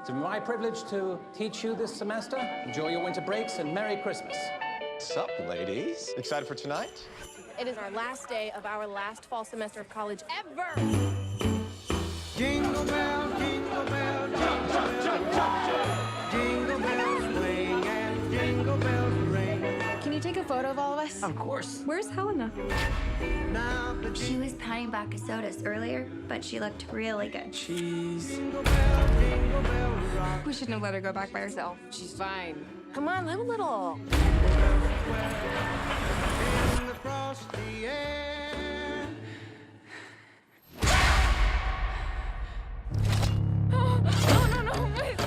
It's my privilege to teach you this semester. Enjoy your winter breaks and Merry Christmas. What's up, ladies? Excited for tonight? It is our last day of our last fall semester of college ever. Jingle bell, jingle bell, jingle bell, jingle bells swing and jingle bells ring. Can you take a photo of all of us? Of course. Where's Helena? Now the She was pounding back a sodas earlier, but she looked really good. jingle bell rock. We shouldn't have let her go back by herself. She's fine. Come on, live a little. In the frosty air. No, wait.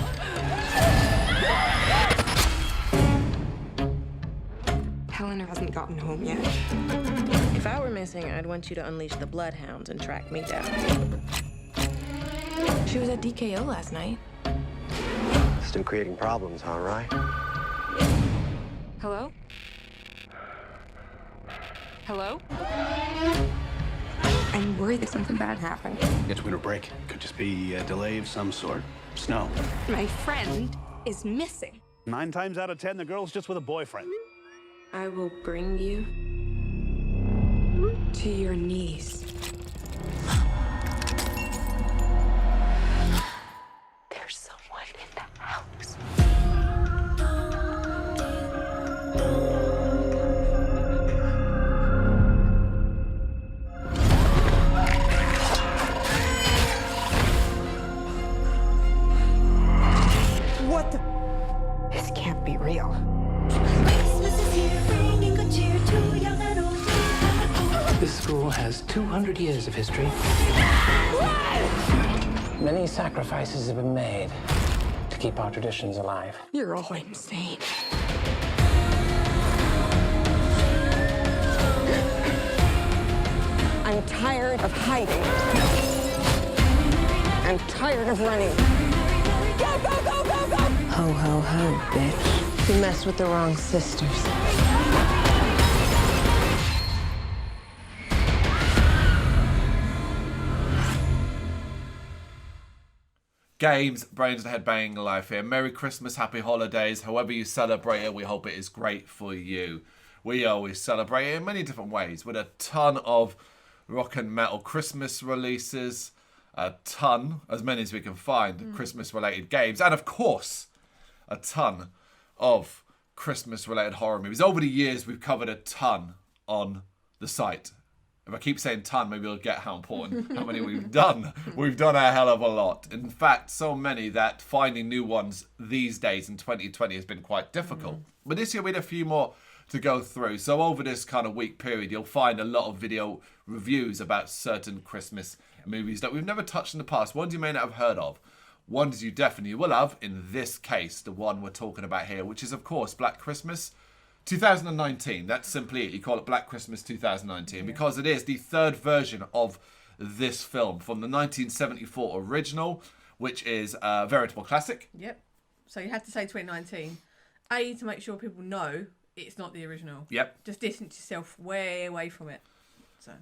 Helena hasn't gotten home yet. If I were missing, I'd want you to unleash the bloodhounds and track me down. She was at DKO last night. Still creating problems, all right? Hello? Hello? I'm worried that something bad happened. It's winter break. Could just be a delay of some sort. Snow. My friend is missing. 9 times out of 10, the girl's just with a boyfriend. I will bring you to your knees. There's someone in the house. What the? This can't be real. This school has 200 years of history. Many sacrifices have been made to keep our traditions alive. You're all insane. I'm tired of hiding. I'm tired of running. Go, go, go, go, go! Ho, ho, ho, bitch. You messed with the wrong sisters. Games, Brrraaains Head-Banging Life here. Merry Christmas, happy holidays. However you celebrate it, we hope it is great for you. We always celebrate it in many different ways with a ton of rock and metal Christmas releases, a ton, as many as we can find, Christmas-related games, and of course, a ton of Christmas-related horror movies. Over the years, we've covered a ton on the site. If I keep saying ton, maybe you'll get how important, how many we've done. We've done a hell of a lot. In fact, so many that finding new ones these days in 2020 has been quite difficult. But this year we had a few more to go through. So over this kind of week period, you'll find a lot of video reviews about certain Christmas movies that we've never touched in the past. Ones you may not have heard of. Ones you definitely will have. In this case, the one we're talking about here, which is, of course, Black Christmas 2019. That's simply it. You call it Black Christmas 2019 because it is the third version of this film from the 1974 original, which is a veritable classic. Yep. So you have to say 2019. A, to make sure people know it's not the original. Yep. Just distance yourself way away from it. So.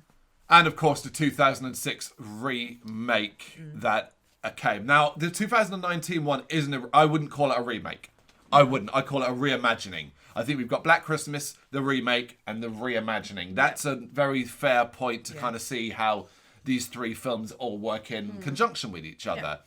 And of course the 2006 remake that came. Now the 2019 one isn't. I wouldn't call it a remake. I wouldn't. I'd call it a reimagining. I think we've got Black Christmas, the remake, and the reimagining. That's a very fair point to kind of see how these three films all work in conjunction with each other.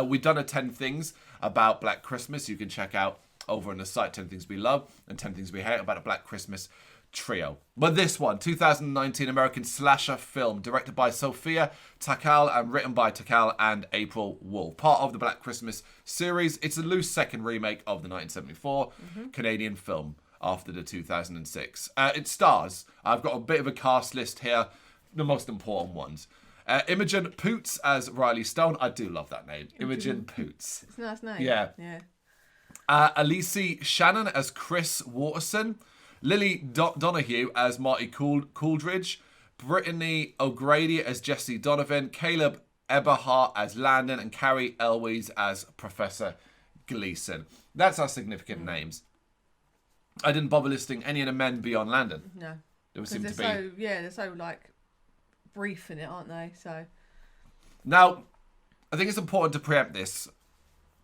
We've done a 10 things about Black Christmas. You can check out over on the site 10 things we love and 10 things we hate about a Black Christmas trio. But this one, 2019 American slasher film, directed by Sophia Takal and written by Takal and April Wolf. Part of the Black Christmas series. It's a loose second remake of the 1974 Canadian film after the 2006. It stars, I've got a bit of a cast list here, the most important ones. Imogen Poots as Riley Stone. I do love that name. Imogen Poots. It's a nice name. Yeah. Elise Shannon as Chris Waterson. Lily Donahue as Marty Coolidge, Brittany O'Grady as Jesse Donovan, Caleb Eberhardt as Landon, and Carrie Elwes as Professor Gleason. That's our significant names. I didn't bother listing any of the men beyond Landon. No. There seemed to be. They're so like brief in it, aren't they? So. Now, I think it's important to preempt this.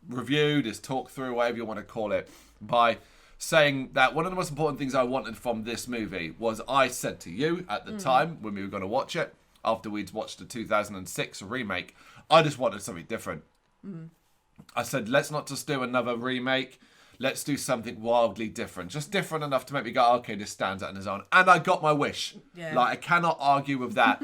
review, this talk through, whatever you want to call it, by saying that one of the most important things I wanted from this movie was, I said to you at the time when we were going to watch it, after we'd watched the 2006 remake, I just wanted something different. I said, let's not just do another remake. Let's do something wildly different. Just different enough to make me go, okay, this stands out on its own. And I got my wish. Yeah. Like, I cannot argue with that.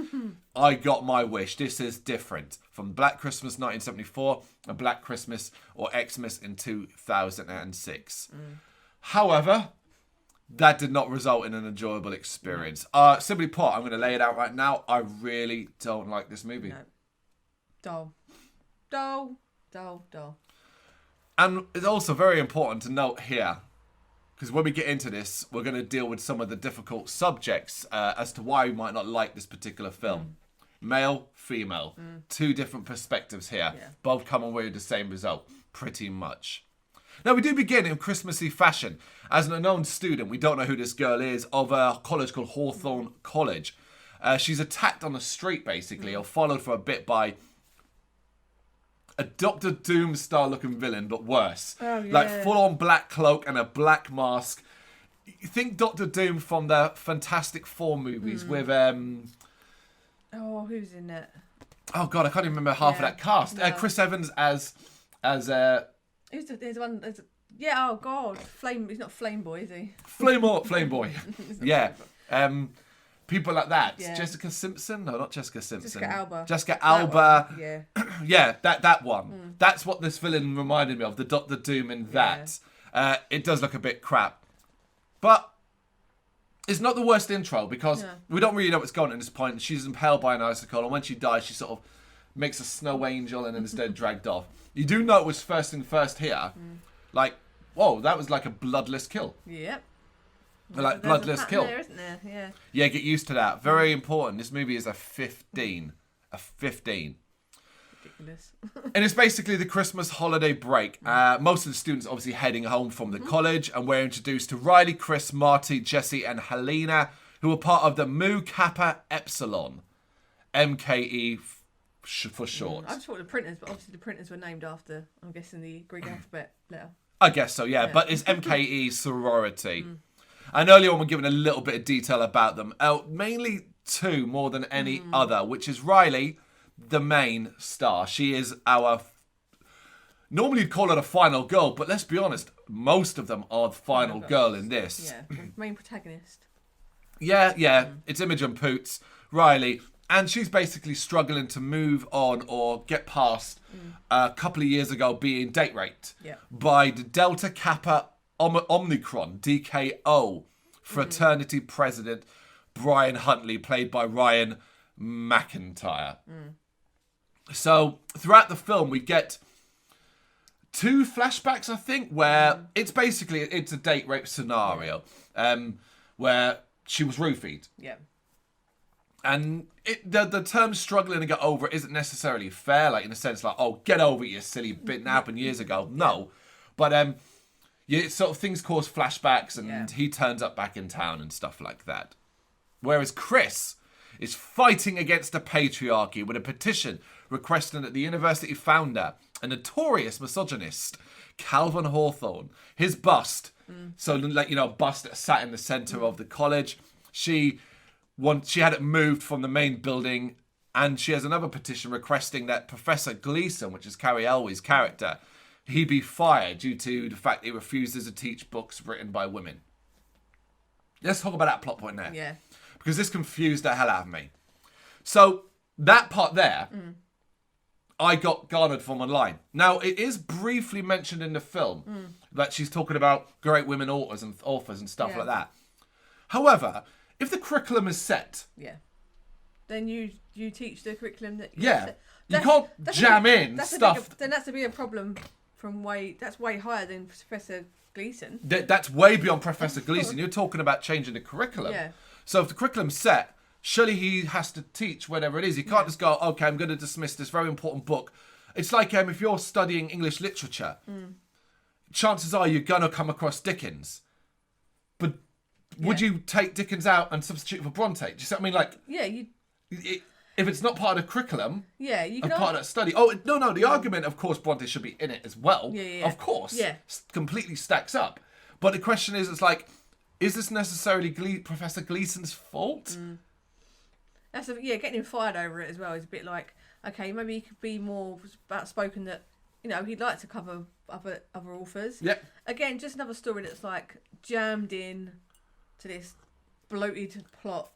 I got my wish. This is different. From Black Christmas 1974 and Black Christmas or Xmas in 2006. However, that did not result in an enjoyable experience. Simply put, I'm going to lay it out right now. I really don't like this movie. No. Dull. And it's also very important to note here, because when we get into this, we're going to deal with some of the difficult subjects as to why we might not like this particular film. Male, female, two different perspectives here, both come away with the same result, pretty much. Now, we do begin in Christmassy fashion. As an unknown student, we don't know who this girl is, of a college called Hawthorne College. She's attacked on the street, basically, or followed for a bit by a Doctor Doom style looking villain, but worse. Oh, yeah. Like full on black cloak and a black mask. You think Doctor Doom from the Fantastic Four movies with Oh, who's in it? oh god, I can't even remember half of that cast. No. Chris Evans as Who's there's one? Yeah. Oh God, Flame. He's not Flame Boy, is he? Flame Boy. Yeah. People like that. Yeah. Jessica Simpson? No, not Jessica Simpson. Jessica Alba. Yeah. Yeah. Yeah, that one. That's what this villain reminded me of, the Doctor Doom in that. It does look a bit crap. But it's not the worst intro, because we don't really know what's going on at this point. She's impaled by an icicle, and when she dies, she sort of makes a snow angel and then is then dragged off. You do know it was first thing first here. Like, whoa, that was like a bloodless kill. Yep. Like, There's bloodless a pattern kill. there, isn't there? Yeah. Yeah, get used to that. Very important. This movie is a 15. A 15. Ridiculous. And it's basically the Christmas holiday break. Most of the students obviously heading home from the college, and we're introduced to Riley, Chris, Marty, Jesse, and Helena, who are part of the Mu Kappa Epsilon, MKE for short. I just thought the printers, but obviously the printers were named after, I'm guessing, the Greek alphabet letter. I guess so, yeah. But it's MKE sorority. And earlier on, we're given a little bit of detail about them. Mainly two more than any other, which is Riley, the main star. She is our... Normally you'd call her the final girl, but let's be honest, most of them are the final girl in this. Yeah, main protagonist. Yeah. It's Imogen Poots, Riley, and she's basically struggling to move on or get past a couple of years ago being date raped by the Delta Kappa Omicron, DKO, fraternity president Brian Huntley, played by Ryan McIntyre. So throughout the film, we get two flashbacks, I think, where it's a date rape scenario, where she was roofied. Yeah. And the term struggling to get over it isn't necessarily fair, like in the sense like, oh, get over it, you silly bit, it happened years ago. No. But sort of things cause flashbacks, and he turns up back in town and stuff like that. Whereas Chris is fighting against the patriarchy with a petition requesting that the university founder, a notorious misogynist, Calvin Hawthorne, his bust, so like, you know, bust that sat in the centre of the college, she had it moved from the main building, and she has another petition requesting that Professor Gleason, which is Carrie Elway's character, he be fired due to the fact he refuses to teach books written by women. Let's talk about that plot point there. Yeah. Because this confused the hell out of me. So, that part there, I got garnered from online. Now, it is briefly mentioned in the film that she's talking about great women authors and stuff like that. However, if the curriculum is set... Yeah. Then you teach the curriculum that... You can't jam in stuff... Then that's to be a problem that's way higher than Professor Gleason. That's way beyond Professor Gleason. You're talking about changing the curriculum. Yeah. So if the curriculum's set, surely he has to teach whatever it is. He can't just go, okay, I'm going to dismiss this very important book. It's like if you're studying English literature, chances are you're going to come across Dickens. But would you take Dickens out and substitute for Bronte? Do you see what I mean? Like, Yeah, if it's not part of the curriculum, Yeah, you of can. part of that study. Oh, no, the argument, of course, Bronte should be in it as well. Yeah. Of course. Yeah. Completely stacks up. But the question is, it's like, is this necessarily Professor Gleason's fault? That's getting him fired over it as well is a bit like, okay, maybe he could be more outspoken that, you know, he'd like to cover other authors. Yeah. Again, just another story that's like jammed in to this bloated plot.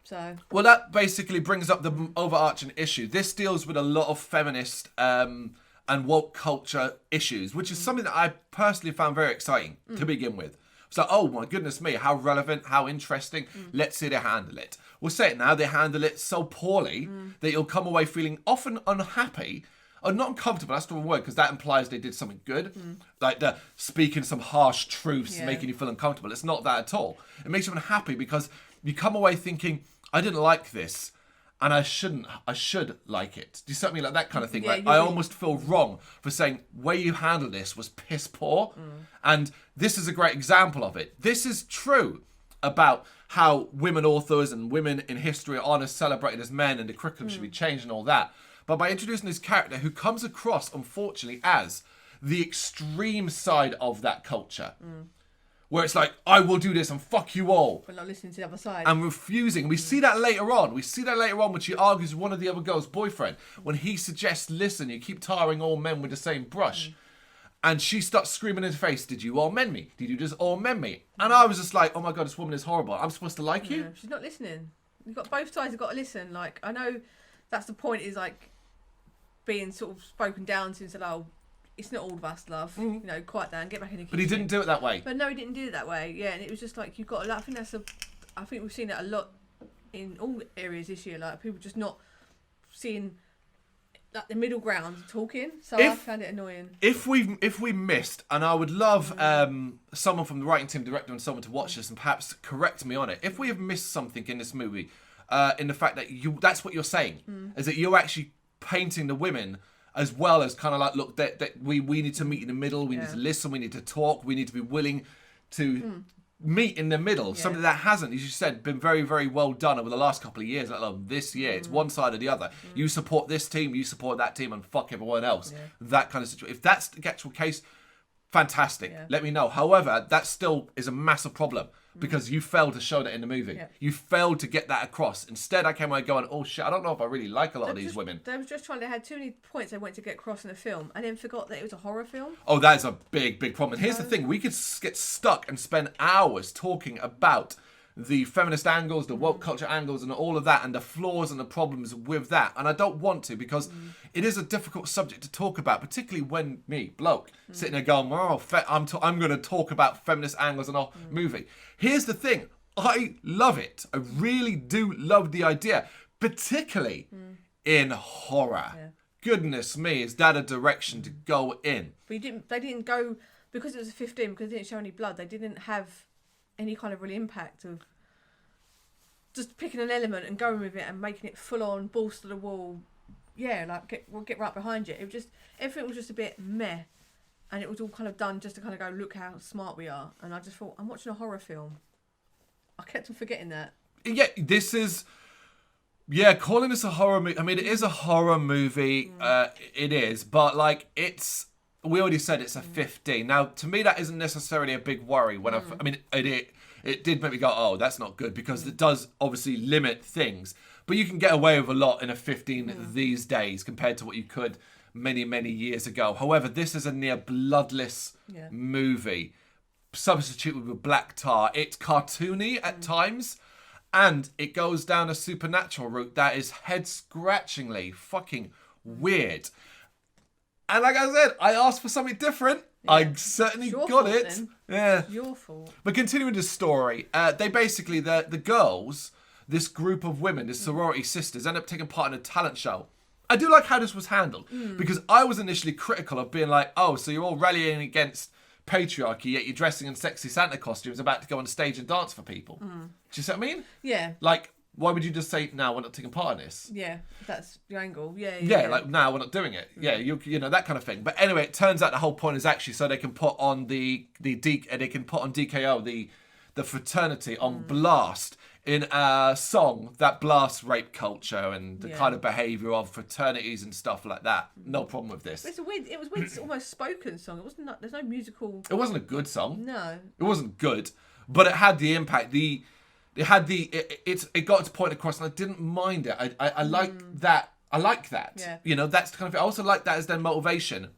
So. Well, that basically brings up the overarching issue. This deals with a lot of feminist and woke culture issues, which is something that I personally found very exciting to begin with. So, oh my goodness me, how relevant, how interesting. Let's see they handle it. We'll say it now, they handle it so poorly that you'll come away feeling often unhappy, or not uncomfortable, that's the wrong word, because that implies they did something good. Like the speaking some harsh truths, making you feel uncomfortable. It's not that at all. It makes you unhappy because you come away thinking, I didn't like this, and I should like it. Do you see what I mean? Like that kind of thing. Yeah, like I almost feel wrong for saying, way you handled this was piss poor. And this is a great example of it. This is true about how women authors and women in history aren't as celebrated as men, and the curriculum should be changed and all that. But by introducing this character who comes across, unfortunately, as the extreme side of that culture, where it's like, I will do this and fuck you all. But not listening to the other side. And refusing. We see that later on. We see that later on when she argues with one of the other girls' boyfriend. When he suggests, listen, you keep tarring all men with the same brush. And she starts screaming in his face, did you all mend me? Did you just all mend me? And I was just like, oh my God, this woman is horrible. I'm supposed to like you? She's not listening. You've got both sides have got to listen. Like, I know that's the point, is like being sort of spoken down to and said, oh, it's not all of us, love. You know, quiet down, get back in the kitchen. But he didn't do it that way. But no, he didn't do it that way. Yeah, and it was just like, you've got to, I think we've seen it a lot in all areas this year. Like, people just not seeing like the middle ground talking. So I found it annoying. If we missed, and I would love someone from the writing team, director, and someone to watch this and perhaps correct me on it. If we have missed something in this movie, in the fact that that's what you're saying, is that you're actually painting the women as well as kind of like, look, that we need to meet in the middle, we need to listen, we need to talk, we need to be willing to meet in the middle. Something that hasn't, as you said, been very, very well done over the last couple of years, let alone this year. It's one side or the other. You support this team, you support that team, and fuck everyone else. That kind of situation. If that's the actual case, fantastic. Let me know. However, that still is a massive problem because you failed to show that in the movie. You failed to get that across. Instead, I came away going, oh shit, I don't know if I really like a lot of these women. They were just trying to have too many points they went to get across in the film and then forgot that it was a horror film. Oh, that is a big, big problem. And here's the thing. We could get stuck and spend hours talking about the feminist angles, the woke culture angles, and all of that, and the flaws and the problems with that. And I don't want to, because it is a difficult subject to talk about, particularly when me, bloke, sitting there going, oh, I'm going to talk about feminist angles in our movie. Here's the thing. I love it. I really do love the idea, particularly in horror. Goodness me, is that a direction to go in? But they didn't go, because it was a 15, because it didn't show any blood, they didn't have any kind of real impact of just picking an element and going with it and making it full on, balls to the wall. Yeah, like we'll get right behind you. It was just, everything was just a bit meh, and it was all kind of done just to kind of go, look how smart we are. And I just thought, I'm watching a horror film. I kept on forgetting that. Yeah, this is, calling this a horror movie. I mean, it is a horror movie. It is, but like we already said it's a 15. Now, to me, that isn't necessarily a big worry. When I mean, it did make me go, oh, that's not good, because it does obviously limit things. But you can get away with a lot in a 15 these days compared to what you could many, many years ago. However, this is a near bloodless movie, substituted with black tar. It's cartoony at times, and it goes down a supernatural route that is head-scratchingly fucking weird. And like I said, I asked for something different. I certainly got it. Then. Yeah. It's your fault. But continuing the story, they basically, the girls, this group of women, this sorority sisters, end up taking part in a talent show. I do like how this was handled, because I was initially critical of being like, oh, so you're all rallying against patriarchy, yet you're dressing in sexy Santa costumes about to go on stage and dance for people. Do you see what I mean? Yeah. Like, why would you just say, no, we're not taking part in this? Yeah, that's your angle. Yeah, like, no, we're not doing it. Yeah, you know, that kind of thing. But anyway, it turns out the whole point is actually so they can put on they can put on DKO, the fraternity, on blast in a song that blasts rape culture and the kind of behaviour of fraternities and stuff like that. No problem with this. It was weird. It's almost spoken song. It wasn't. There's no musical. It wasn't a good song. No. It wasn't good, but it had the impact. It got its point across, and I didn't mind it. I like that. I like that. Yeah. You know, that's the kind of. I also like that as their motivation.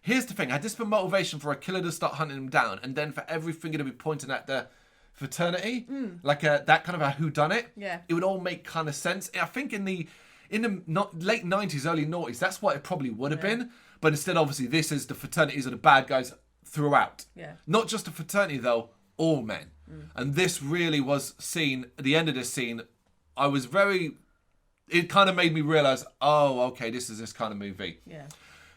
Here's the thing: I had this for motivation for a killer to start hunting them down, and then for every finger to be pointing at the fraternity, like that kind of a whodunit. Yeah. It would all make kind of sense. I think in the late 90s, early 90s, that's what it probably would have been. But instead, obviously, this is the fraternities are the bad guys throughout. Yeah. Not just a fraternity, though, all men. And this really was seen, at the end of this scene, it kind of made me realise, oh, okay, this is this kind of movie. Yeah.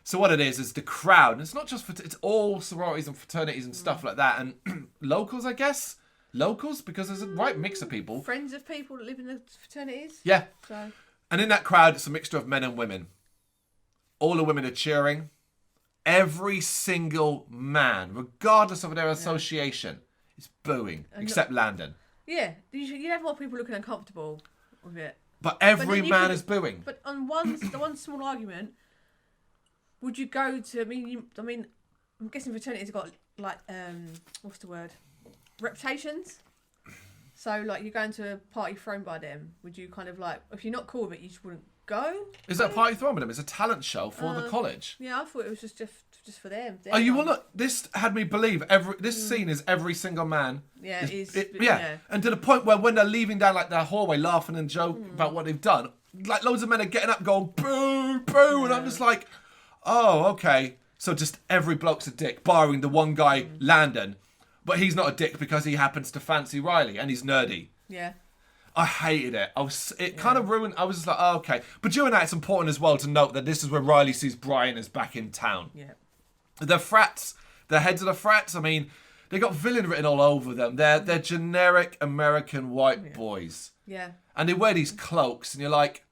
So what it is the crowd. And it's not just, it's all sororities and fraternities and stuff like that. And locals, I guess. Locals, because there's a right mix of people. Friends of people that live in the fraternities. Yeah. So. And in that crowd, it's a mixture of men and women. All the women are cheering. Every single man, regardless of their association, is booing, except Landon. Yeah, you'd have more people looking uncomfortable with it. But every man is booing. But on the one small argument, would you go to? I mean, I'm guessing fraternities have got like what's the word? Reputations. So like you're going to a party thrown by them. Would you kind of like if you're not cool with it, you just wouldn't go? Is that a party thrown with them? It's a talent show for the college. Yeah, I thought it was just for them. Oh, you will not. This had me believe this scene is every single man. Yeah, yeah, and to the point where when they're leaving down like their hallway, laughing and joking about what they've done, like loads of men are getting up, going boo, boo, and I'm just like, oh, okay. So just every bloke's a dick, barring the one guy, Landon, but he's not a dick because he happens to fancy Riley and he's nerdy. Yeah. I hated it. It kind of ruined. I was just like, oh, okay. But during that, it's important as well to note that this is where Riley sees Brian as back in town. Yeah. The frats, the heads of the frats, I mean, they got villain written all over them. They're generic American white boys. Yeah. And they wear these cloaks, and you look like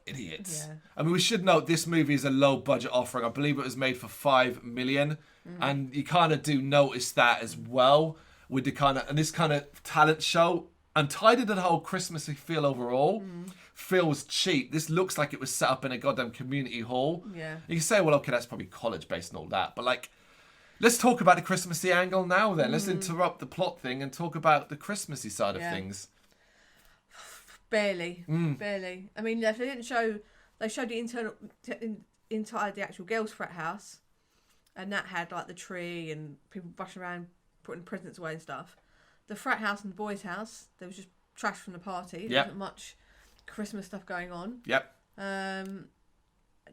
idiots. Yeah. I mean, we should note this movie is a low budget offering. I believe it was made for $5 million, and you kind of do notice that as well with this kind of talent show. And tied into the whole Christmassy feel overall, feels cheap. This looks like it was set up in a goddamn community hall. Yeah. You can say, well, okay, that's probably college based and all that, but like, let's talk about the Christmassy angle now. Then let's interrupt the plot thing and talk about the Christmassy side of things. Barely. I mean, they didn't show. They showed the inside the actual girls' frat house, and that had like the tree and people rushing around putting presents away and stuff. The frat house and the boys' house, there was just trash from the party. There wasn't much Christmas stuff going on. Yep.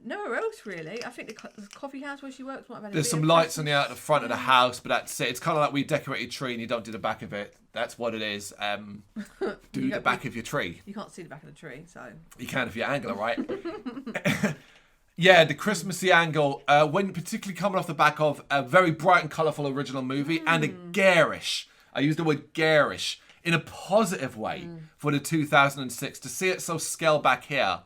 Nowhere else really. I think the coffee house where she works might have had There's some lights on the front of the house, but that's it. It's kind of like we decorate a tree and you don't do the back of it. That's what it is. Do the back of your tree. You can't see the back of the tree, so you can if you're angler, right? Yeah, the Christmassy angle, when particularly coming off the back of a very bright and colourful original movie and a garish. I use the word garish in a positive way for the 2006. To see it so scaled back here,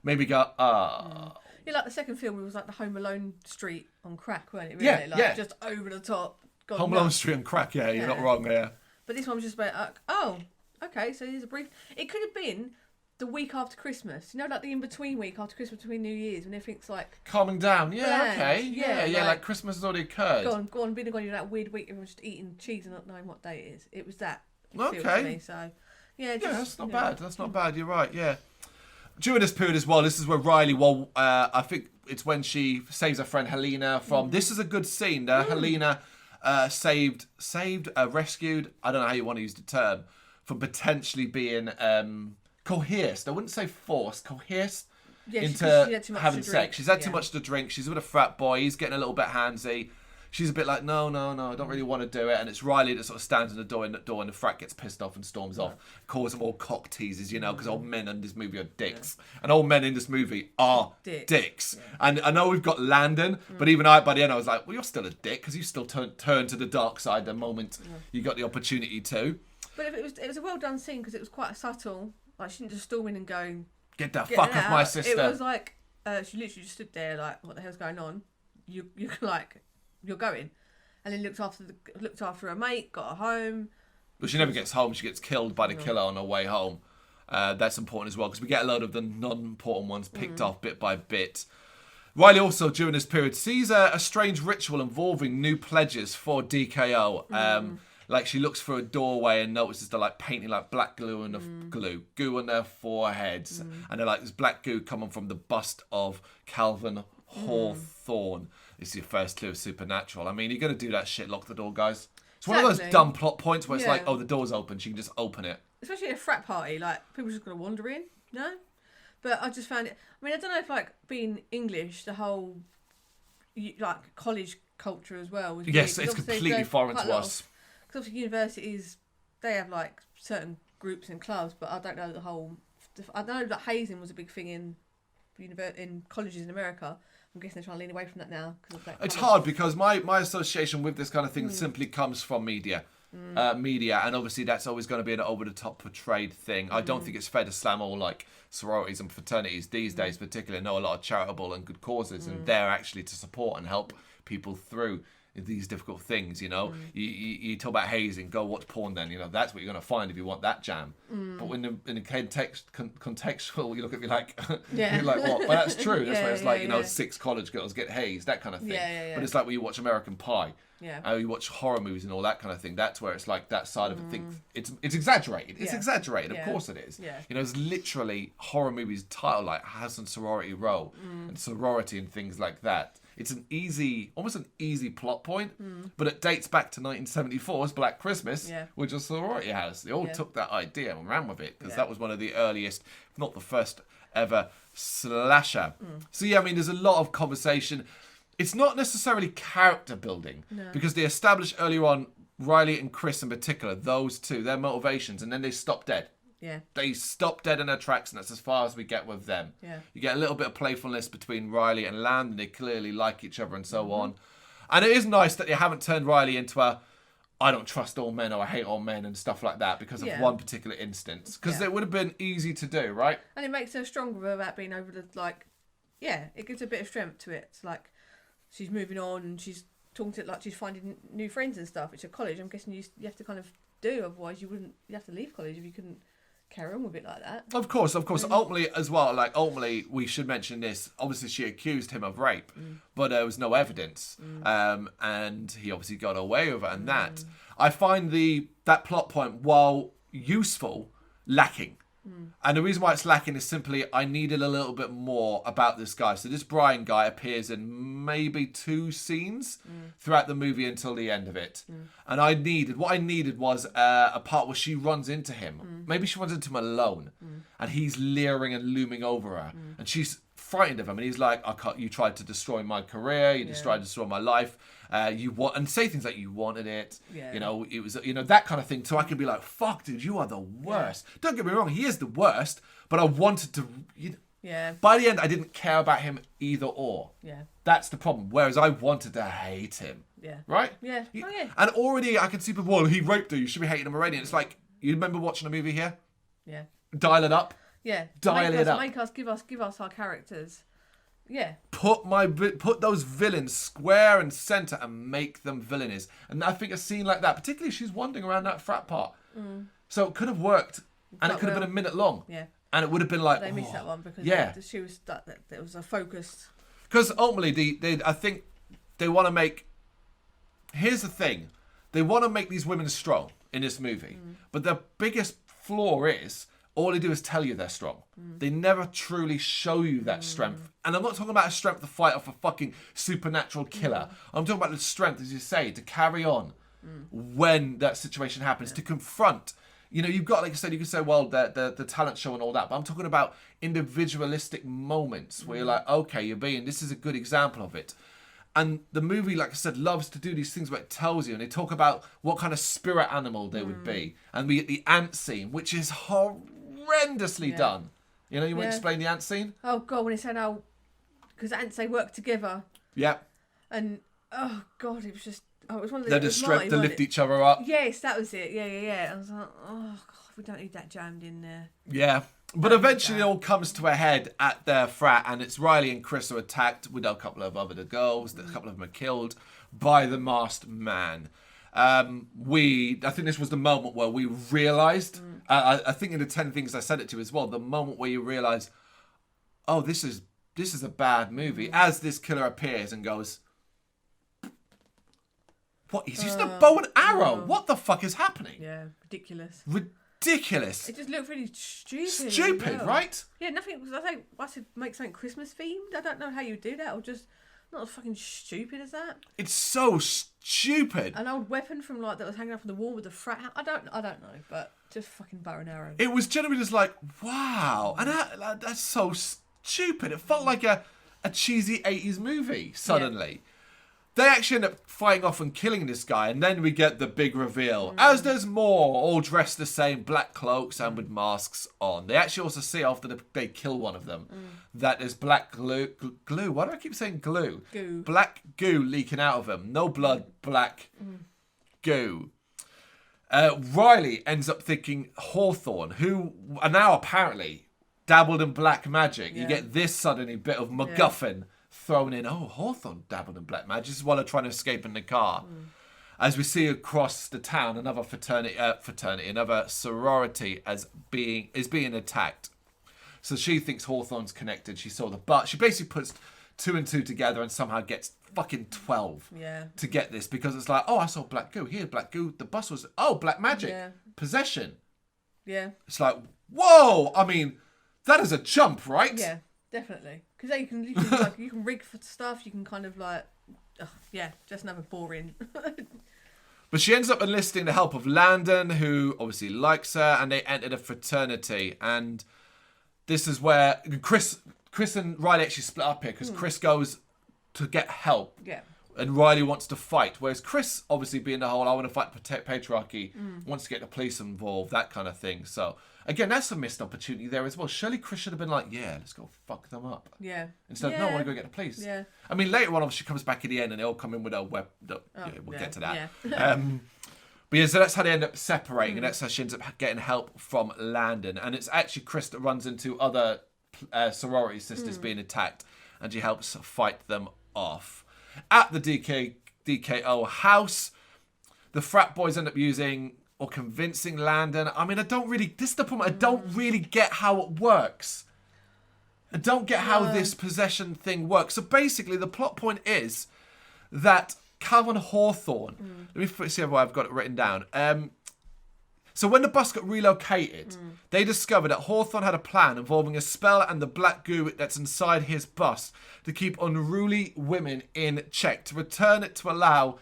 made me go, oh. Yeah, like the second film, it was like the Home Alone street on crack, weren't it? Really? Yeah, like, just over the top. Home Alone Street on crack, yeah, you're not wrong there. But this one was just about, oh, okay, so here's a brief. It could have been the week after Christmas, like the in-between week after Christmas, between New Year's, when everything's like calming down. Yeah, relaxed. okay, yeah, like Christmas has already occurred. Go on, been gone. That weird week, everyone's just eating cheese and not knowing what day it is. It was that. Okay. To me, so that's not bad. That's not bad. You're right. Yeah. During this period as well, this is where Riley. Well, I think it's when she saves her friend Helena from. This is a good scene. Helena rescued. I don't know how you want to use the term, from potentially being coerced. I wouldn't say forced. Coerced into she had too much having to drink. sex. She's had too much to drink. She's with a frat boy. He's getting a little bit handsy. She's a bit like, no, I don't really want to do it. And it's Riley that sort of stands in the door, and the frat gets pissed off and storms off, calls them all cock teasers, because old men in this movie are dicks. And old men in this movie are dicks. Yeah. And I know we've got Landon, but even by the end I was like, well, you're still a dick, because you still turn to the dark side the moment you got the opportunity to. But it was a well done scene, because it was quite subtle. Like, she didn't just storm in and go, get the fuck off my sister. It was like, she literally just stood there like, what the hell's going on? You're like, you're going. And then looked after her mate, got her home, But she never gets home. She gets killed by the killer on her way home. That's important as well, because we get a load of the non-important ones picked off bit by bit. Riley also, during this period, sees a strange ritual involving new pledges for DKO. Like, she looks through a doorway and notices they're, like, painting, like, black glue on the goo on their foreheads. And they're like, there's black goo coming from the bust of Calvin Hawthorne. It's your first clue of Supernatural. I mean, you're going to do that shit, lock the door, guys. It's one of those dumb plot points where it's like, oh, the door's open, she can just open it. Especially at a frat party, like, people just going to wander in, no? But I just found it, I mean, I don't know if, like, being English, the whole, like, college culture as well. Was yes, weird, it's completely foreign to us. Because obviously universities, they have, like, certain groups and clubs, but I don't know the whole, I know that hazing was a big thing in colleges in America. I'm guessing they're trying to lean away from that now. It's hard because my association with this kind of thing simply comes from media. Media, and obviously that's always going to be an over-the-top portrayed thing. I don't think it's fair to slam all, like, sororities and fraternities these days, particularly. I know a lot of charitable and good causes, and they're actually to support and help people through these difficult things, you know. You talk about hazing, go watch porn then, you know, that's what you're going to find if you want that jam. But when in the contextual, you look at me like, you're like, what? But that's true. That's where it's like, you know, 6 college girls get hazed, that kind of thing. But it's like when you watch American Pie, you watch horror movies and all that kind of thing, that's where it's like that side of it. It's exaggerated. It's exaggerated, of course it is. You know, it's literally horror movies title like House and Sorority Row and sorority and things like that. It's an easy, almost an easy plot point, but it dates back to 1974's Black Christmas, which was a sorority house. They all took that idea and ran with it, because that was one of the earliest, if not the first ever slasher. So yeah, I mean, there's a lot of conversation. It's not necessarily character building, because they established earlier on, Riley and Chris in particular, those two, their motivations, and then they stop dead. They stop dead in their tracks, and that's as far as we get with them. You get a little bit of playfulness between Riley and Landon. They clearly like each other and so on. And it is nice that they haven't turned Riley into a I don't trust all men or I hate all men and stuff like that because of one particular instance. Because it would have been easy to do, right? And it makes her stronger about being over the, like, it gives a bit of strength to it. It's like she's moving on and she's talking to it like she's finding new friends and stuff. It's a college. I'm guessing you have to kind of do, otherwise you have to leave college if you couldn't carry on with it like that. Of course. Ultimately, as well, like, we should mention this. Obviously, she accused him of rape, but there was no evidence. And he obviously got away with it. And that, I find that plot point, while useful, lacking. And the reason why it's lacking is simply I needed a little bit more about this guy. So this Brian guy appears in maybe 2 scenes throughout the movie until the end of it. And what I needed was a part where she runs into him. Maybe she runs into him alone. And he's leering and looming over her. And she's frightened of him. And he's like, you tried to destroy my career. You tried to destroy my life. And say things like you wanted it, you know, it was, you know, that kind of thing. So I could be like, fuck, dude, you are the worst. Don't get me wrong, he is the worst, but I wanted to, by the end, I didn't care about him either or. That's the problem. Whereas I wanted to hate him. Right? And already I can see people, well, he raped her, you should be hating him already. And it's like, you remember watching a movie here? Dial it up. Dial it up. Make us, give us our characters. Put those villains square and centre and make them villainous. And I think a scene like that, particularly she's wandering around that frat part. So it could have worked, and it could have been a minute long. And it would have been like, they missed that one because she was it was a focused. Because ultimately, I think they want to make. Here's the thing, they want to make these women strong in this movie, but the biggest flaw is, all they do is tell you they're strong. They never truly show you that strength. And I'm not talking about a strength to fight off a fucking supernatural killer. I'm talking about the strength, as you say, to carry on when that situation happens, to confront. You know, you've got, like I said, you can say, well, the talent show and all that, but I'm talking about individualistic moments where you're like, okay, this is a good example of it. And the movie, like I said, loves to do these things where it tells you, and they talk about what kind of spirit animal they would be. And we get the ant scene, which is horrendously done. You know, you want to explain the ant scene? Oh, God, when he said, because ants, they work together. And, oh, God, it was just, it was one of the... They're the strength to lift each other up. Yes, that was it. Yeah. I was like, oh, God, we don't need that jammed in there. Yeah. But eventually it all comes to a head at their frat, and it's Riley and Chris are attacked with a couple of other girls. A couple of them are killed by the masked man. I think this was the moment where we realised, I think in the 10 things I said it to as well, the moment where you realise, oh, this is a bad movie, as this killer appears and goes, what, he's using a bow and arrow? What the fuck is happening? Yeah, ridiculous. Ridiculous. It just looked really stupid. Stupid, right? Yeah, nothing. I said make something Christmas themed. I don't know how you would do that, or just not as fucking stupid as that. It's so stupid. An old weapon from that was hanging up on the wall with a frat hat. I don't know, but just fucking bow and arrow. It was generally just like, wow, and that's so stupid. It felt like a cheesy 80s movie suddenly. Yeah. They actually end up fighting off and killing this guy, and then we get the big reveal. As there's more, all dressed the same, black cloaks and with masks on. They actually also see after they kill one of them that there's black glue. Why do I keep saying glue? Goo. Black goo leaking out of him. No blood, black goo. Riley ends up thinking Hawthorne, who are now apparently dabbled in black magic. You get this suddenly bit of MacGuffin thrown in. Oh, Hawthorne dabbled in black magic. This is while they're trying to escape in the car. As we see across the town, another another sorority is being attacked. So she thinks Hawthorne's connected. She saw the butt. She basically puts 2 and 2 together and somehow gets fucking 12 to get this, because it's like, oh, I saw black goo. Here, black goo. The bus was, black magic. Possession. Yeah. It's like, whoa. I mean, that is a jump, right? Yeah. Definitely, because you can you can rig for stuff. You can kind of like, just another boring. But she ends up enlisting the help of Landon, who obviously likes her, and they enter the fraternity. And this is where Chris and Riley actually split up here, because Chris goes to get help. Yeah. And Riley wants to fight, whereas Chris, obviously being the whole, I want to fight patriarchy, wants to get the police involved, that kind of thing. So, again, that's a missed opportunity there as well. Surely Chris should have been like, yeah, let's go fuck them up. Yeah. Instead of, no, I want to go get the police. Yeah. I mean, later on, obviously, comes back in the end and they all come in with a weapon. We'll get to that. Yeah. But yeah, so that's how they end up separating, and that's how she ends up getting help from Landon. And it's actually Chris that runs into other sorority sisters being attacked, and she helps fight them off. At the DKO house, the frat boys end up using or convincing Landon. I mean, this is the problem, I don't really get how it works. I don't get how this possession thing works. So basically, the plot point is that Calvin Hawthorne, let me see if I've got it written down. So when the bus got relocated, they discovered that Hawthorne had a plan involving a spell and the black goo that's inside his bus to keep unruly women in check, to return it to allow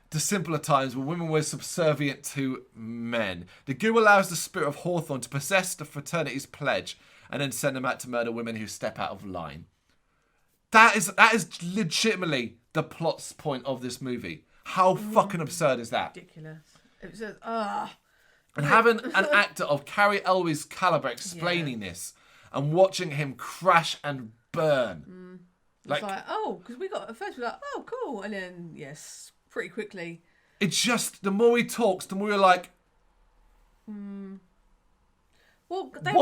to simpler times when women were subservient to men. The goo allows the spirit of Hawthorne to possess the fraternity's pledge and then send them out to murder women who step out of line. That is legitimately the plot's point of this movie. How fucking absurd is that? Ridiculous. It was just, And having an actor of Carrie Elwes' caliber explaining this and watching him crash and burn. Like, because at first we're like, oh, cool. And then, pretty quickly. It's just, the more he talks, the more you're like, Well, they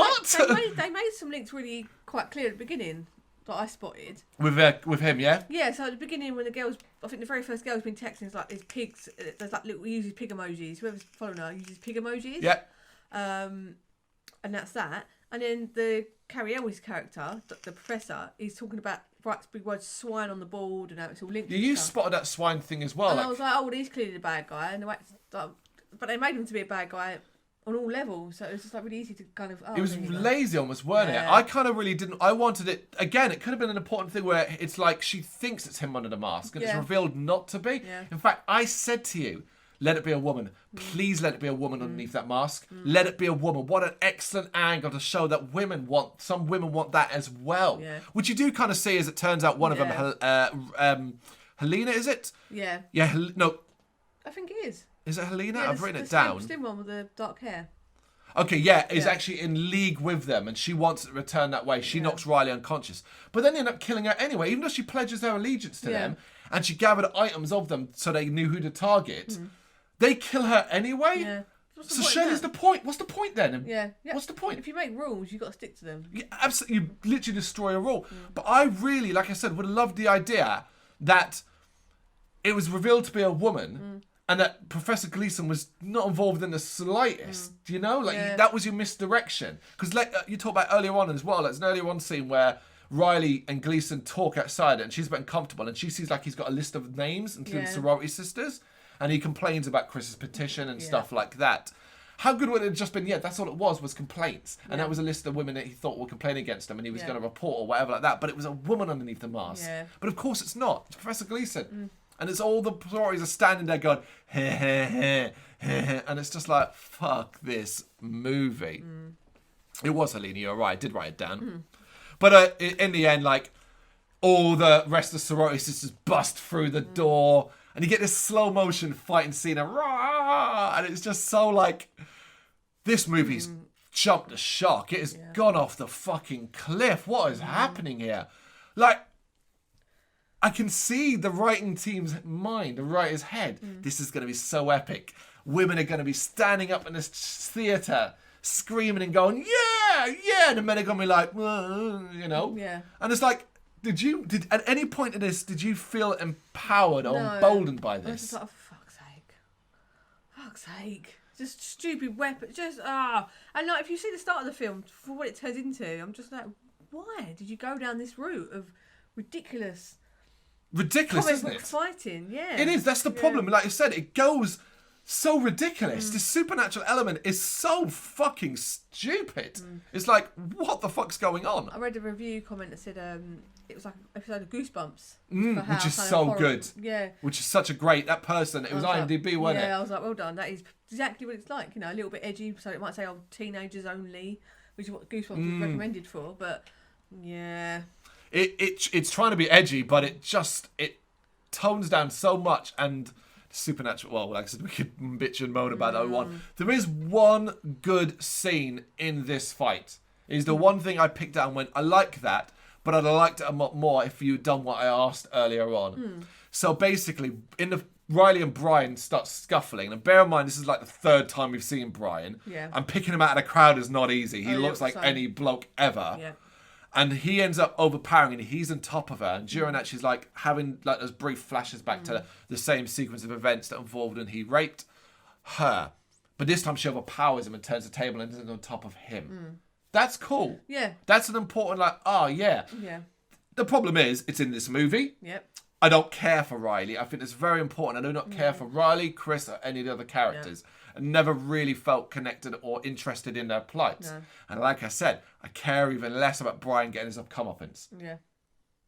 made some links really quite clear at the beginning that I spotted. With him, yeah? Yeah, so at the beginning when I think the very first girl's been texting, it's like, there's pigs, there's like little, uses pig emojis. Whoever's following her uses pig emojis. Yeah. And that's that. And then the Carrie Elwes character, the professor, is talking about big words swine on the board and how it's all linked. You spotted that swine thing as well. And I was like, oh, well, he's clearly the bad guy. And but they made him to be a bad guy on all levels, so it was just like really easy to kind of. It was lazy almost, weren't it? I kind of really didn't. I wanted it again. It could have been an important thing where it's like she thinks it's him under the mask, and it's revealed not to be. Yeah. In fact, I said to you, "Let it be a woman. Please let it be a woman underneath that mask. Let it be a woman." What an excellent angle to show that some women want that as well. Yeah. Which you do kind of see, as it turns out, one of them, Helena, is it? Yeah. Yeah. No. I think it is. Is it Helena? I've written it down. The slim one with the dark hair. Okay, is actually in league with them, and she wants to return that way. She knocks Riley unconscious. But then they end up killing her anyway, even though she pledges their allegiance to them, and she gathered items of them so they knew who to target. They kill her anyway? Yeah. So surely's the point. What's the point then? Yeah. What's the point? If you make rules, you've got to stick to them. Yeah, absolutely. You literally destroy a rule. But I really, like I said, would have loved the idea that it was revealed to be a woman, and that Professor Gleason was not involved in the slightest. You know, like Yeah. that was your misdirection. Because like you talked about earlier on as well. There's an earlier on scene where Riley and Gleason talk outside, and she's a bit uncomfortable, and she sees like he's got a list of names, including sorority sisters, and he complains about Chris's petition and stuff like that. How good would it have just been? Yeah, that's all it was complaints. And that was a list of women that he thought were complaining against him and he was going to report or whatever like that. But it was a woman underneath the mask. Yeah. But of course it's not. It's Professor Gleason. And it's all the sororities are standing there going, heh, heh, heh, heh. And it's just like, fuck this movie. It was Helena, you're right. I did write it down. But in the end, like, all the rest of the sorority sisters bust through the door. And you get this slow motion fighting scene. And it's just so like... This movie's jumped the shark. It has gone off the fucking cliff. What is happening here? Like, I can see the writing team's mind, the writer's head. This is going to be so epic. Women are going to be standing up in this theatre, screaming and going, yeah, yeah. And the men are going to be like, you know? Yeah. And it's like, did at any point in this, did you feel empowered or emboldened by I was this? just like, oh, fuck's sake. Just stupid weapon. And like, if you see the start of the film, for what it turns into, I'm just like, why did you go down this route of ridiculous, Ridiculous, isn't it? fighting? Yeah, It is. That's the problem. Like you said, it goes so ridiculous. The supernatural element is so fucking stupid. It's like, what the fuck's going on? I read a review comment that said it was like an episode of Goosebumps, Which is so good. Yeah, Which is such a great. That person. It was IMDb, wasn't it? Yeah, I was like, well done. That is exactly what it's like. You know, a little bit edgy, so it might say, "Oh, teenagers only," which is what Goosebumps is recommended for. But yeah, it's trying to be edgy, but it tones down so much and. Supernatural. Well, like I said, we could bitch and moan about that one. There is one good scene in this fight. Is the one thing I picked out and went, I like that, but I'd have liked it a lot more if you'd done what I asked earlier on. So basically, Riley and Brian start scuffling, and bear in mind this is like the third time we've seen Brian. Yeah. And picking him out of the crowd is not easy. He looks like any bloke ever. Yeah. And he ends up overpowering, and he's on top of her. And during that, she's like having like those brief flashes back to the same sequence of events that involved when he raped her. But this time, she overpowers him and turns the table and is on top of him. That's cool. Yeah. That's an important Yeah. The problem is, it's in this movie. Yep. I don't care for Riley. I think it's very important. I do not care for Riley, Chris, or any of the other characters. I never really felt connected or interested in their plights. No. And like I said, I care even less about Brian getting his comeuppance. Yeah.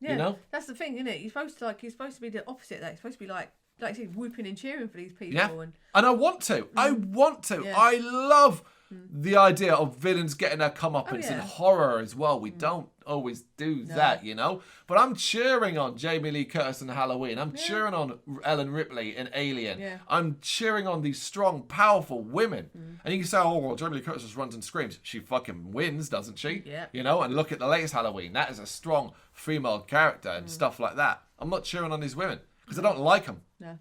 Yeah. You know? That's the thing, isn't it? You're supposed to be the opposite of that. You're supposed to be like you said, whooping and cheering for these people. Yeah. And I want to. I want to. Yeah. I love the idea of villains getting their comeuppance in horror as well. We don't always do that, you know? But I'm cheering on Jamie Lee Curtis in Halloween. I'm cheering on Ellen Ripley in Alien. Yeah. I'm cheering on these strong, powerful women. And you can say, oh, well, Jamie Lee Curtis just runs and screams. She fucking wins, doesn't she? Yeah. You know? And look at the latest Halloween. That is a strong female character and stuff like that. I'm not cheering on these women because I don't like them. No.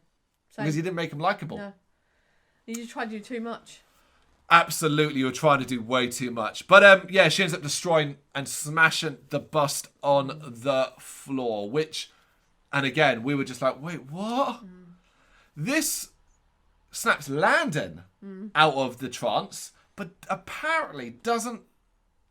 Same. Because he didn't make them likeable. No. You just tried to do too much. Absolutely, you're trying to do way too much. But yeah, she ends up destroying and smashing the bust on the floor, which, and again, we were just like, wait, what? This snaps Landon out of the trance, but apparently doesn't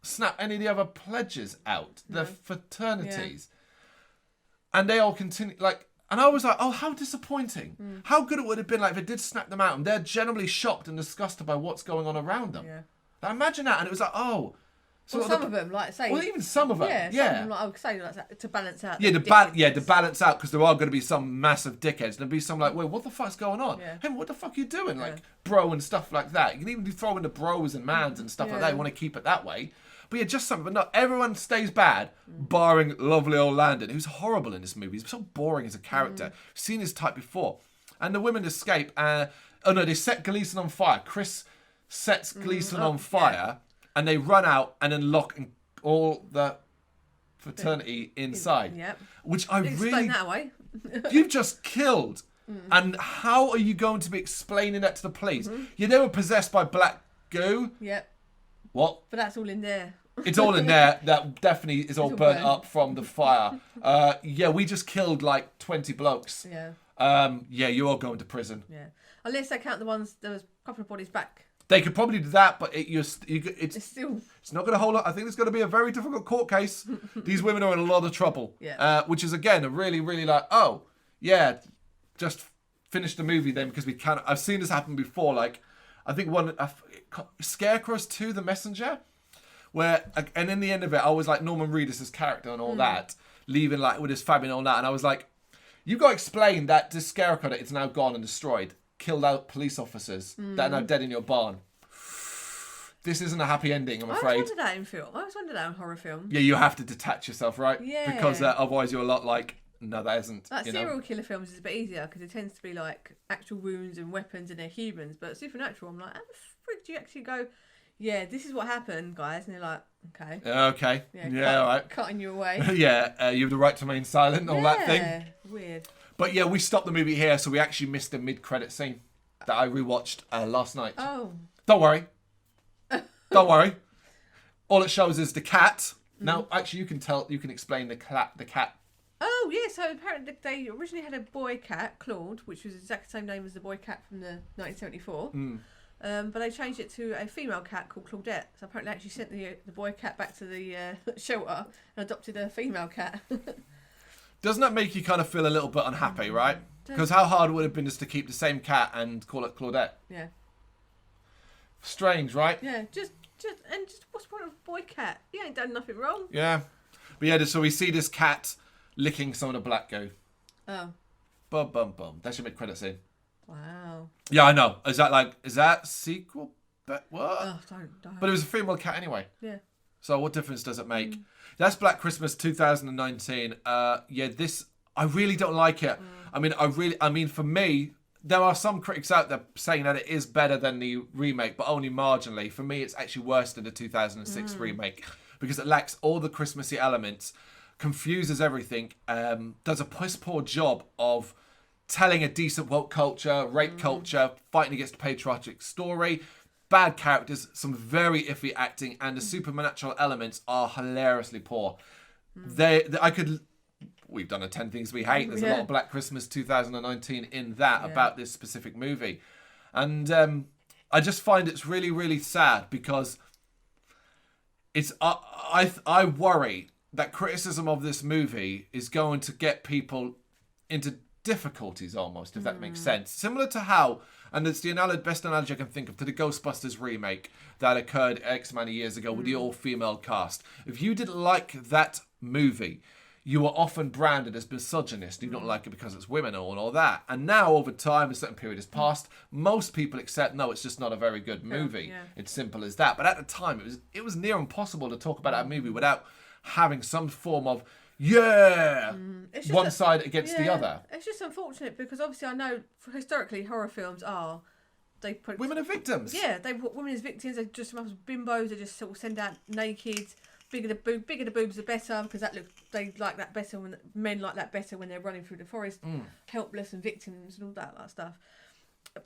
snap any of the other pledges out, the fraternities. Yeah. And they all continue, like, and I was like, oh, how disappointing. How good it would have been like if it did snap them out and they're generally shocked and disgusted by what's going on around them. Yeah. Like, imagine that. And it was like, oh. So well, some of them, like, say. Well, even some of them. Yeah. Some of them, like, I would say, like, to balance out. Yeah, to balance out, because there are going to be some massive dickheads. And there'll be some like, wait, what the fuck's going on? Yeah. Hey, what the fuck are you doing? Like, bro and stuff like that. You can even throw in the bros and mans and stuff like that. You want to keep it that way. But yeah, just something. But no, everyone stays bad, barring lovely old Landon, who's horrible in this movie. He's so boring as a character. Seen his type before. And the women escape. Oh no, they set Gleason on fire. Chris sets Gleason on fire, and they run out and then lock all the fraternity inside. Yep. Which I really. that way. You've just killed. And how are you going to be explaining that to the police? You're never possessed by black goo. Yep. What? But that's all in there. It's all in there. That definitely is all burnt up from the fire. Yeah, we just killed like 20 blokes. Yeah. Yeah, you're all going to prison. Yeah, unless they count the ones there was a couple of bodies back. They could probably do that, but it's Still, it's not going to hold up. I think it's going to be a very difficult court case. These women are in a lot of trouble. Yeah. Which is again a really, really like, oh yeah, just finish the movie then because we can't. I've seen this happen before. Like, I think Scarecrow's 2, The Messenger, where and in the end of it, I was like Norman Reedus' character and all that, leaving like with his family and all that, and I was like, you got to explain that this Scarecrow that it's now gone and destroyed, killed out police officers that are now dead in your barn. This isn't a happy ending, I'm afraid. I always wondered that in film. I always wondered that in horror film. Yeah, you have to detach yourself, right? Yeah. Because otherwise you're a lot like, no, that isn't. Like you serial know? killer films is a bit easier because it tends to be like actual wounds and weapons and they're humans. But supernatural, I'm like, how the frick do you actually go, yeah, this is what happened, guys? And they're like, okay. Okay. Yeah, all right. Cutting you away. Yeah, you have the right to remain silent and all that thing. Yeah, weird. But yeah, we stopped the movie here, so we actually missed the mid-credit scene that I rewatched last night. Oh. Don't worry. Don't worry. All it shows is the cat. Now, actually, you can explain the cat. Oh, yeah, so apparently they originally had a boy cat, Claude, which was the exact same name as the boy cat from the 1974. But they changed it to a female cat called Claudette. So apparently they actually sent the boy cat back to the shelter and adopted a female cat. Doesn't that make you kind of feel a little bit unhappy, right? Because how hard would it have been just to keep the same cat and call it Claudette? Yeah. Strange, right? Yeah, just what's the point of a boy cat? He ain't done nothing wrong. Yeah. But yeah, so we see this cat licking some of the black goo. Oh. Bum, bum, bum. That's your mid-credit scene. Wow. Yeah, I know. Is that sequel? But what? Oh, don't. But it was a female cat anyway. Yeah. So what difference does it make? That's Black Christmas 2019. Yeah, this I really don't like it. I mean, for me, there are some critics out there saying that it is better than the remake, but only marginally. For me, it's actually worse than the 2006 remake because it lacks all the Christmassy elements, confuses everything, does a piss poor job of telling a decent woke culture, rape culture, fighting against a patriotic story. Bad characters, some very iffy acting, and the supernatural elements are hilariously poor. We've done a 10 Things We Hate. There's a lot of Black Christmas 2019 in that about this specific movie. And I just find it's really, really sad because it's I worry that criticism of this movie is going to get people into difficulties almost, if that makes sense. Similar to how, and it's the best analogy I can think of, to the Ghostbusters remake that occurred X amount of years ago with the all-female cast. If you didn't like that movie, you were often branded as misogynist. You don't like it because it's women and all that. And now, over time, a certain period has passed, most people accept, no, it's just not a very good movie. Yeah. It's simple as that. But at the time, it was near impossible to talk about that movie without having some form of one side against the other. It's just unfortunate because obviously I know historically horror films they put women are victims. Yeah, they put women as victims. They just bimbos. They just sort of send out naked. Bigger the boobs the better because they like that better when men like that better when they're running through the forest, helpless and victims and all that stuff.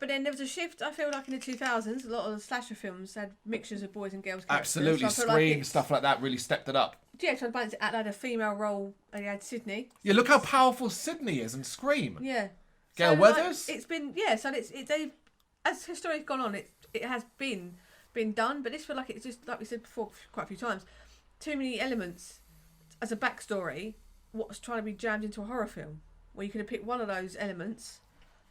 But then there was a shift. I feel like in the 2000s, a lot of the slasher films had mixtures of boys and girls. Absolutely, so Scream, stuff like that really stepped it up. Yeah, so they had a female role. They had Sydney. Yeah, look how powerful Sydney is in Scream. Yeah, Gail Weathers. It's been they as history has gone on, it has been done. But this feel like it's just like we said before quite a few times. Too many elements as a backstory. What's trying to be jammed into a horror film, where you could have picked one of those elements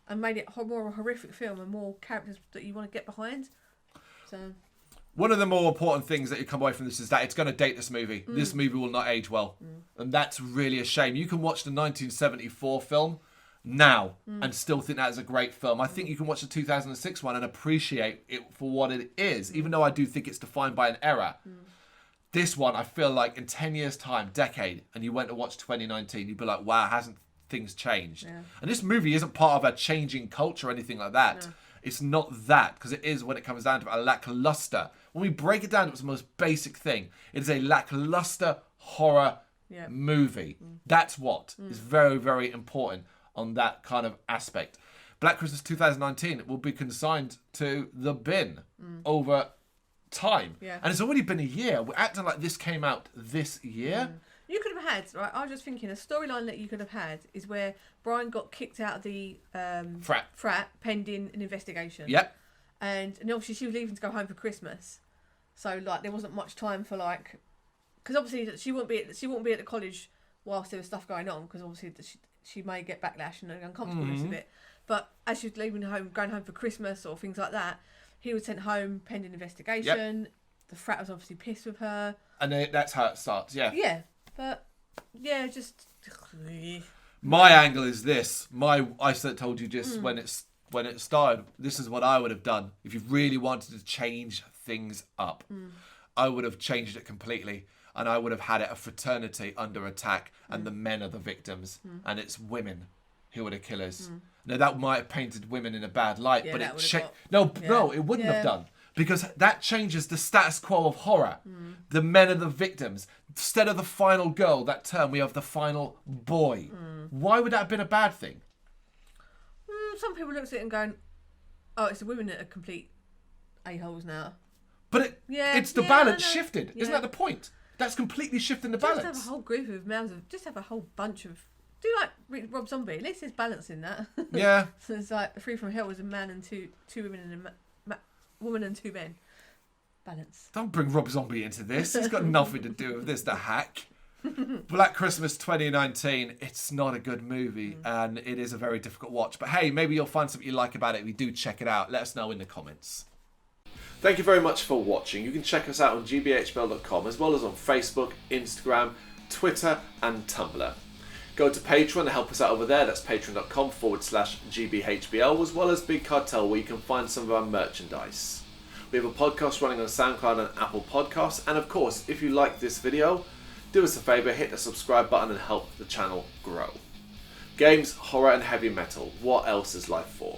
and made it more of a horrific film and more characters that you want to get behind. So, one of the more important things that you come away from this is that it's going to date this movie. This movie will not age well, and that's really a shame. You can watch the 1974 film now and still think that is a great film. I think you can watch the 2006 one and appreciate it for what it is, even though I do think it's defined by an era. This one, I feel like in 10 years' time, decade, and you went to watch 2019, you'd be like, wow, hasn't things changed? Yeah. And this movie isn't part of a changing culture or anything like that. No. It's not that, because it is, when it comes down to it, a lackluster. When we break it down, it's the most basic thing. It is a lackluster horror movie. That's what is very, very important on that kind of aspect. Black Christmas 2019 will be consigned to the bin over time. Yeah. And it's already been a year. We're acting like this came out this year. You could have had, right? I was just thinking, a storyline that you could have had is where Brian got kicked out of the frat pending an investigation. Yep. And obviously she was leaving to go home for Christmas, so like there wasn't much time for like, because obviously she wouldn't be at the college whilst there was stuff going on, because obviously she may get backlash and uncomfortableness of it. But as she was leaving home, going home for Christmas or things like that, he was sent home pending investigation. Yep. The frat was obviously pissed with her, and that's how it starts. Yeah. Yeah, but yeah, just. My angle is this. I told you just when it started. This is what I would have done if you really wanted to change things up. I would have changed it completely, and I would have had it a fraternity under attack, and the men are the victims, and it's women who are the killers. Now that might have painted women in a bad light, but it no, it wouldn't have done, because that changes the status quo of horror. The men are the victims. Instead of the final girl, that term, we have the final boy. Why would that have been a bad thing? Some people look at it and going, "Oh, it's the women that are complete a-holes now." But it's the balance shifted. Isn't that the point? That's completely shifting the balance. Just have a whole group of males. Just have a whole bunch of. Do like Rob Zombie. At least there's balance in that. Yeah. So it's like Free From Hell was a man and two women and a woman and two men. Balance. Don't bring Rob Zombie into this. He's got nothing to do with this. The hack. Black Christmas 2019. It's not a good movie, and it is a very difficult watch. But hey, maybe you'll find something you like about it. If you do, check it out. Let us know in the comments. Thank you very much for watching. You can check us out on gbhblofficial.com, as well as on Facebook, Instagram, Twitter, and Tumblr. Go to Patreon and help us out over there. That's patreon.com/gbhbl, as well as Big Cartel, where you can find some of our merchandise. We have a podcast running on SoundCloud and Apple Podcasts. And of course, if you like this video, do us a favour, hit the subscribe button and help the channel grow. Games, horror and heavy metal. What else is life for?